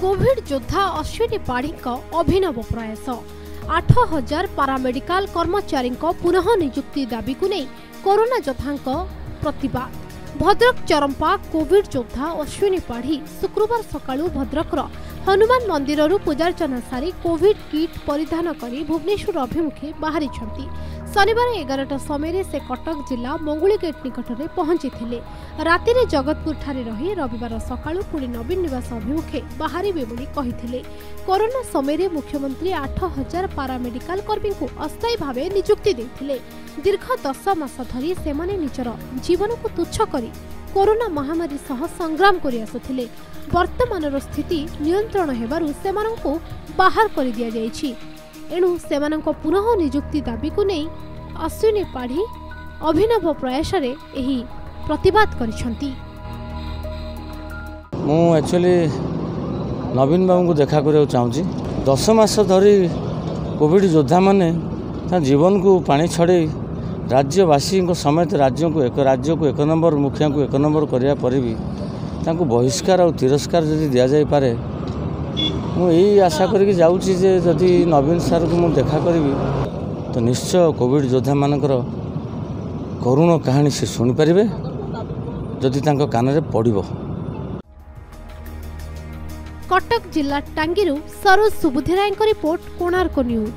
Covid योद्धा अश्विनी पाढ़ी अभिनव प्रयास 8000 paramedical कर्मचारी पुनः नियुक्ति दाबी को नहीं कोरोना योद्धा प्रतिवाद। भद्रक चरंपा कोविड योद्धा अश्विनी पाढ़ी शुक्रवार सकाळु भद्रकर हनुमान मंदिर पूजार्चना सारी कोविड किट परिधान करी भुवनेश्वर अभिमुखे बाहरी। शनिवार 11टा समय से कटक जिला मंगुली गेट निकट में पहुंची राति में जगतपुर ठारे रही रविवार सकाळु पुणी नवीन निवास अभिमुखे बाहरी बोली कही। कोरोना समय मुख्यमंत्री 8000 पारामेडिकल कर्मी को अस्थायी भाव नियुक्ति देते। दीर्घ 10 मास धरी सेमाने निजर जीवन को तुच्छ करी कोरोना महामारी सह संग्राम करि आसुथिले। वर्तमान स्थिति नियंत्रण हेबारु सेमानंको बाहर कर दिया जायछि। एणु सेमानंको पुनः नियुक्ति दाबी को नहीं अश्विनी पाढ़ी अभिनव प्रयास रे एही प्रतिवाद करिसंती। मु एक्चुअली नवीन बाबू को देखा करियो चाहूची। 10 मास धरी कोविड योद्धा माने जीवन को पानी छड़े राज्यवासी समेत राज्य को एक नंबर मुखिया को एक नंबर करिया पर भी तांको बहिष्कार और तिरस्कार जदि दिया जाय पारे मुझे आशा करके जाऊँगी जे जदि नवीन सार को मुझे देखा करी तो निश्चय कोविड योद्धा मानकर करुण कहानी से शुणी पारे जदि तांको कान रे पड़िबो। कटक जिला टांगीरू सरोज सुबुधिराय रिपोर्ट कोणार्क न्यूज।